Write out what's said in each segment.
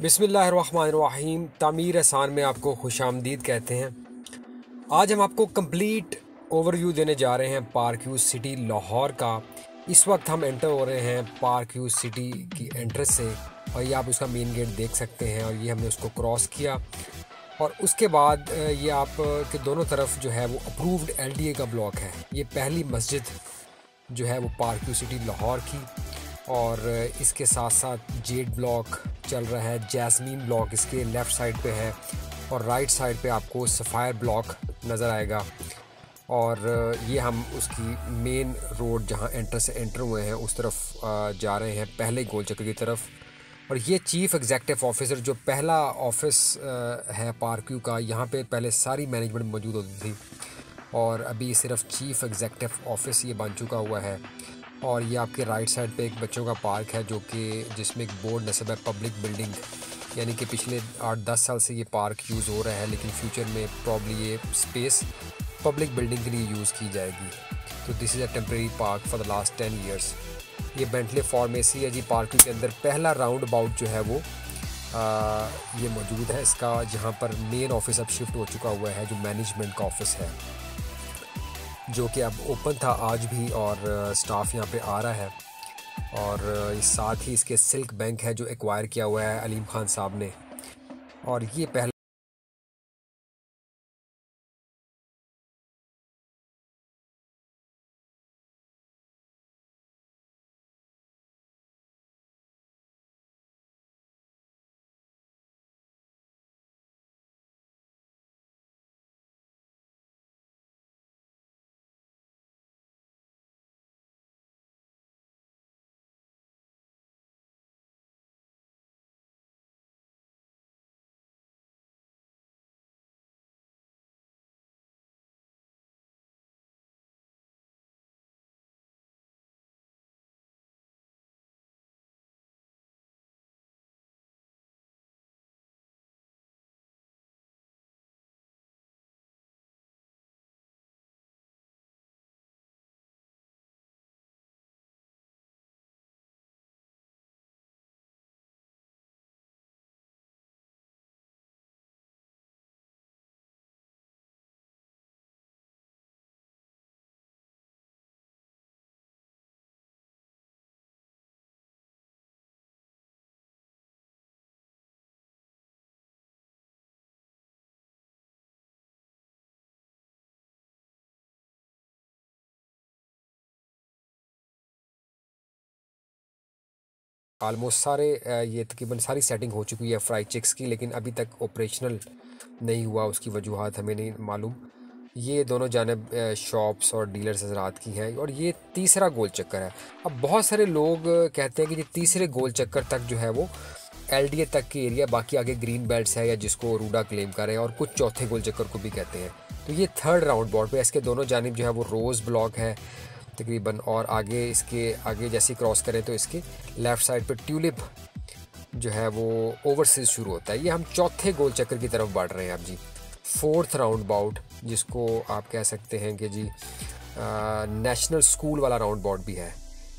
बिस्मिल्लाहिर्रहमानिर्रहीम। तामीर आसान में आपको खुशामदीद कहते हैं। आज हम आपको कंप्लीट ओवरव्यू देने जा रहे हैं पार्क व्यू सिटी लाहौर का। इस वक्त हम एंटर हो रहे हैं पार्क व्यू सिटी की एंट्रेंस से, और ये आप उसका मेन गेट देख सकते हैं। और ये हमने उसको क्रॉस किया, और उसके बाद ये आप के दोनों तरफ जो है वो अप्रूव्ड LDA का ब्लॉक है। ये पहली मस्जिद जो है वो पार्क व्यू सिटी लाहौर की। और इसके साथ साथ जेड ब्लॉक चल रहा है, जैस्मीन ब्लॉक इसके लेफ़्ट साइड पे है, और राइट साइड पे आपको सफ़ायर ब्लॉक नज़र आएगा। और ये हम उसकी मेन रोड जहाँ एंटर से एंटर हुए हैं उस तरफ जा रहे हैं, पहले गोल चक्कर की तरफ। और ये चीफ़ एग्जेक्टिव ऑफिसर जो पहला ऑफिस है पार्क व्यू का, यहाँ पे पहले सारी मैनेजमेंट मौजूद होती थी, और अभी सिर्फ चीफ़ एग्जेक्टिव ऑफिस ये बन चुका हुआ है। और ये आपके राइट साइड पे एक बच्चों का पार्क है जो कि जिसमें एक बोर्ड नस्ब है पब्लिक बिल्डिंग, यानी कि पिछले 8-10 साल से ये पार्क यूज़ हो रहा है, लेकिन फ्यूचर में प्रॉब्ली ये स्पेस पब्लिक बिल्डिंग के लिए यूज़ की जाएगी। तो this is a temporary park for the last 10 years. ये बेंटले फार्मेसी है जी। पार्क के अंदर पहला राउंड अबाउट जो है वो ये मौजूद है इसका, जहाँ पर मेन ऑफिस अब शिफ्ट हो चुका हुआ है, जो मैनेजमेंट का ऑफिस है, जो कि अब ओपन था आज भी, और स्टाफ यहाँ पे आ रहा है। और इस साथ ही इसके सिल्क बैंक है जो एक्वायर किया हुआ है अलीम खान साहब ने। और ये पहला आलमोस्ट सारे ये तकरीबन सारी सेटिंग हो चुकी है फ्राई चिक्स की, लेकिन अभी तक ऑपरेशनल नहीं हुआ। उसकी वजूहात हमें नहीं मालूम। ये दोनों जानब शॉप्स और डीलर्स हजरात की हैं, और ये तीसरा गोल चक्कर है। अब बहुत सारे लोग कहते हैं कि ये तीसरे गोल चक्कर तक जो है वो LDA तक के एरिया, बाकी आगे ग्रीन बेल्ट्स है, या जिसको रूडा क्लेम कर रहे हैं, और कुछ चौथे गोल चक्कर को भी कहते हैं। तो ये थर्ड राउंड बोर्ड पे इसके दोनों जानिब जो है वो रोज़ ब्लॉक है तकरीबन, और आगे इसके आगे जैसे क्रॉस करें तो इसके लेफ़्ट साइड पे ट्यूलिप जो है वो ओवरसीज शुरू होता है। ये हम चौथे गोल चक्कर की तरफ बढ़ रहे हैं अब जी, फोर्थ राउंड बाउट, जिसको आप कह सकते हैं कि जी नेशनल स्कूल वाला राउंड बाउट भी है।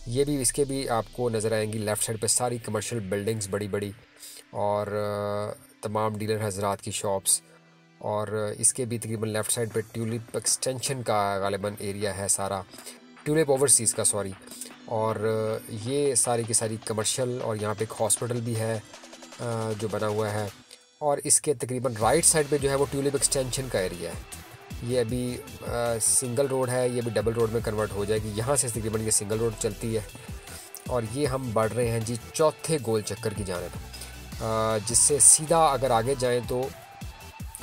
ये भी इसके भी आपको नज़र आएंगी लेफ़्ट साइड पे सारी कमर्शियल बिल्डिंग्स बड़ी बड़ी, और तमाम डीलर हजरात की शॉप्स। और इसके भी तकरीबन लेफ़्ट साइड पे ट्यूलिप एक्सटेंशन का गालिबन एरिया है सारा, ट्यूलिप ओवरसीज़ का सॉरी। और ये सारी की सारी कमर्शियल, और यहाँ पे एक हॉस्पिटल भी है जो बना हुआ है। और इसके तकरीबन राइट साइड पे जो है वो ट्यूलिप एक्सटेंशन का एरिया है। ये अभी सिंगल रोड है, ये भी डबल रोड में कन्वर्ट हो जाएगी। यहाँ से तकरीबन ये सिंगल रोड चलती है। और ये हम बढ़ रहे हैं जी चौथे गोल चक्कर की जानिब, जिससे सीधा अगर आगे जाएं तो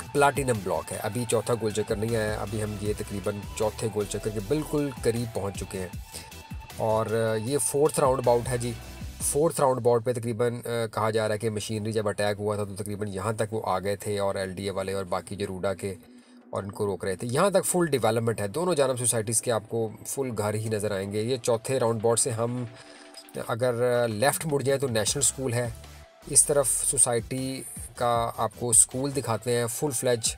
प्लाटिनम ब्लॉक है। अभी चौथा गोल चक्कर नहीं आया, अभी हम ये तकरीबन चौथे गोल चक्कर के बिल्कुल करीब पहुंच चुके हैं। और ये फोर्थ राउंड बाउट है जी। फोर्थ राउंड बाउट पे तकरीबन कहा जा रहा है कि मशीनरी जब अटैक हुआ था तो तकरीबन यहाँ तक वो आ गए थे, और LDA वाले और बाकी जो रूडा के, और इनको रोक रहे थे। यहाँ तक फुल डेवलपमेंट है, दोनों जानब सोसाइटीज़ के आपको फुल घर ही नज़र आएंगे। ये चौथे राउंड बाउट से हम अगर लेफ़्ट मुड़ जाए तो नेशनल स्कूल है। इस तरफ सोसाइटी का आपको स्कूल दिखाते हैं, फुल फ्लेज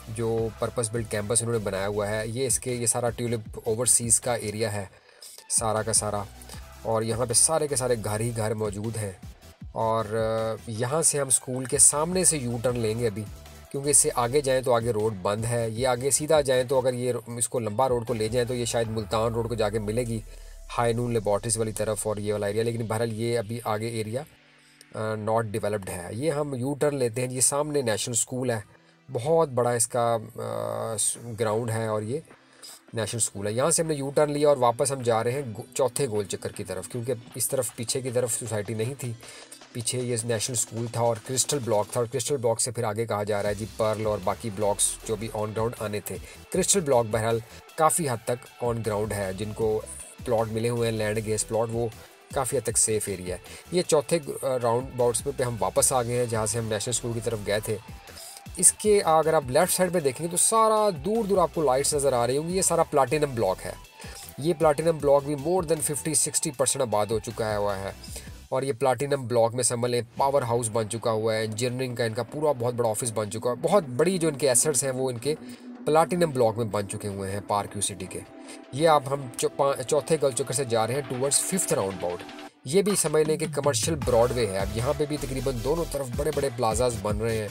जो पर्पस बिल्ड कैंपस उन्होंने बनाया हुआ है। ये सारा ट्यूलिप ओवरसीज़ का एरिया है सारा का सारा, और यहाँ पे सारे के सारे घर ही घर मौजूद हैं। और यहाँ से हम स्कूल के सामने से यू टर्न लेंगे अभी, क्योंकि इससे आगे जाएं तो आगे रोड बंद है। ये आगे सीधा जाएं तो अगर ये इसको लंबा रोड को ले जाएं तो ये शायद मुल्तान रोड को जाके मिलेगी, हाई नून लेबॉर्ट्रीज वाली तरफ और ये वाला एरिया। लेकिन बहरहाल ये अभी आगे एरिया नॉट डेवलप्ड है। ये हम यू टर्न लेते हैं। ये सामने नेशनल स्कूल है, बहुत बड़ा इसका ग्राउंड है और ये नेशनल स्कूल है। यहाँ से हमने यू टर्न लिया और वापस हम जा रहे हैं चौथे गोल चक्कर की तरफ, क्योंकि इस तरफ पीछे की तरफ सोसाइटी नहीं थी, पीछे ये नेशनल स्कूल था और क्रिस्टल ब्लॉक था। और क्रिस्टल ब्लॉक से फिर आगे कहा जा रहा है जी पर्ल और बाकी ब्लॉक्स जो भी ऑन ग्राउंड आने थे। क्रिस्टल ब्लॉक बहरहाल काफ़ी हद तक ऑन ग्राउंड है, जिनको प्लॉट मिले हुए हैं लैंड गेस प्लॉट, वो काफ़ी हद तक सेफ़ एरिया है। ये चौथे राउंड बाउट्स पे हम वापस आ गए हैं जहाँ से हम नेशनल स्कूल की तरफ गए थे। इसके अगर आप लेफ़्ट साइड पे देखेंगे तो सारा दूर दूर आपको लाइट्स नज़र आ रही होंगी। ये सारा प्लाटिनम ब्लॉक है। ये प्लाटिनम ब्लॉक भी मोर देन 50-60% आबाद हो चुका हुआ है। और ये प्लाटिनम ब्लॉक में समझ लें पावर हाउस बन चुका हुआ है, इंजीनियरिंग का इनका पूरा बहुत बड़ा ऑफिस बन चुका है। बहुत बड़ी जो इनके एसेट्स हैं वो इनके प्लाटिनम ब्लॉक में बन चुके हुए हैं पार्क यू सिटी के। ये अब हम चौथे गोल चक्कर से जा रहे हैं टूवर्ड्स फिफ्थ राउंड बाउट। ये भी समझ लें कि कमर्शियल ब्रॉडवे है। अब यहाँ पे भी तकरीबन दोनों तरफ बड़े बड़े प्लाजाज बन रहे हैं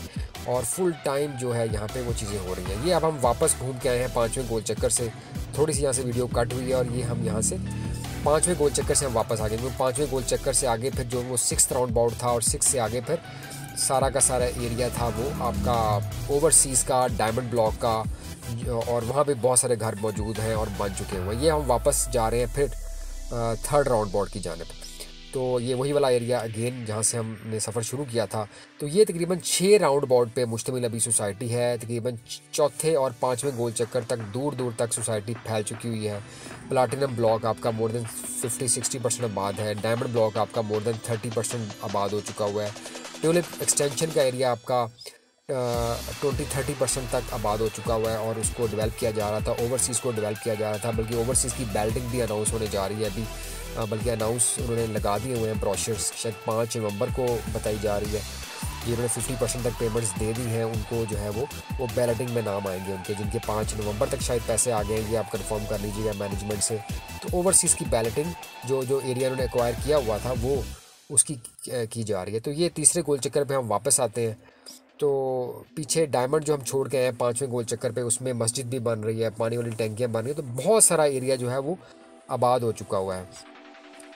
और फुल टाइम जो है यहाँ पे वो चीज़ें हो रही हैं। ये अब हम वापस घूम के आए हैं पाँचवें गोल चक्कर से। थोड़ी सी यहाँ से वीडियो कट हुई है और ये हम यहाँ से पाँचवें गोल चक्कर से हम वापस आ गए, क्योंकि पाँचवें गोल चक्कर से आगे फिर जो वो सिक्स्थ राउंड बाउट था और सिक्स से आगे फिर सारा का सारा एरिया था वो आपका ओवरसीज़ का, डायमंड ब्लॉक का, और वहाँ पे बहुत सारे घर मौजूद हैं और बन चुके हुए हैं। ये हम वापस जा रहे हैं फिर थर्ड राउंड बाउट की जानिब। तो ये वही वाला एरिया अगेन जहाँ से हमने सफ़र शुरू किया था। तो ये तकरीबन 6 राउंड बाउट पे मुश्तमिल अभी सोसाइटी है। तकरीबन चौथे और पाँचवें गोल चक्कर तक दूर दूर तक सोसाइटी फैल चुकी हुई है। प्लाटिनम ब्लॉक आपका मोर देन 50-60% आबाद है। डायमंड ब्लॉक आपका मोर देन 30% आबाद हो चुका हुआ है। ट्यूलिप एक्सटेंशन का एरिया आपका 20-30% तक आबाद हो चुका हुआ है और उसको डेवलप किया जा रहा था, ओवरसीज़ को डेवलप किया जा रहा था। बल्कि ओवरसीज़ की बिल्डिंग भी अनाउंस होने जा रही है अभी, बल्कि अनाउंस उन्होंने लगा दिए हुए हैं ब्रोशर्स, शायद 5 नवंबर को बताई जा रही है। ये उन्होंने 50% तक पेमेंट्स दे दी हैं उनको, जो है वो बैलेटिंग में नाम आएंगे उनके, जिनके 5 नवंबर तक शायद पैसे आ गए। ये आप कंफर्म कर लीजिएगा मैनेजमेंट से। तो ओवरसीज़ की बैलेटिंग जो एरिया उन्होंने एक्वायर किया हुआ था वो उसकी की जा रही है। तो ये तीसरे गोल चक्कर पे हम वापस आते हैं। तो पीछे डायमंड जो हम छोड़ के आए हैं पाँचवें गोल चक्कर पे, उसमें मस्जिद भी बन रही है, पानी वाली टैंकियाँ बन रही है। तो बहुत सारा एरिया जो है वो आबाद हो चुका हुआ है।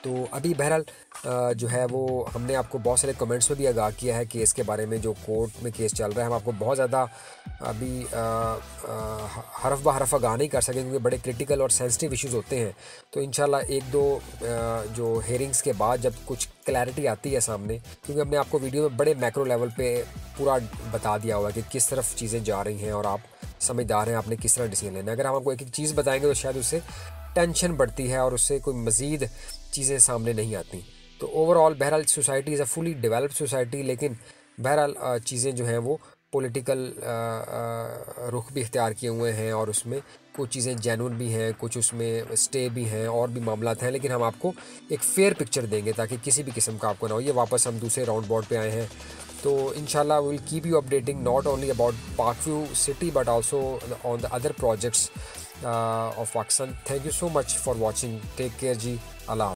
तो अभी बहरहाल जो है वो हमने आपको बहुत सारे कमेंट्स में भी आगाह किया है केस के बारे में, जो कोर्ट में केस चल रहा है। हम आपको बहुत ज़्यादा अभी हरफ ब हरफ आगाह नहीं कर सके, क्योंकि बड़े क्रिटिकल और सेंसिटिव इश्यूज़ होते हैं। तो इंशाल्लाह एक दो जो हेयरिंग्स के बाद जब कुछ क्लैरिटी आती है सामने, क्योंकि हमने आपको वीडियो में बड़े मैक्रो लेवल पे पूरा बता दिया हुआ है कि किस तरफ चीज़ें जा रही हैं और आप समझदार हैं आपने किस तरह डिसीजन लेना है। अगर हम आपको एक एक चीज़ बताएंगे तो शायद उससे टेंशन बढ़ती है और उससे कोई मज़ीद चीज़ें सामने नहीं आती। तो ओवरऑल बहरहाल society is a fully developed society, लेकिन बहरहाल चीज़ें जो हैं वो पॉलिटिकल रुख भी इख्तियार किए हुए हैं और उसमें कुछ चीज़ें जेन्युइन भी हैं, कुछ उसमें स्टे भी हैं और भी मामलात हैं। लेकिन हम आपको एक फेयर पिक्चर देंगे ताकि किसी भी किस्म का आपको ना हो। ये वापस हम दूसरे राउंड बाउट पे आए हैं। तो इंशाल्लाह will keep you updating not only about park view city but also on the other projects of Pakistan. Thank you so much for watching. Take care ji. Allah.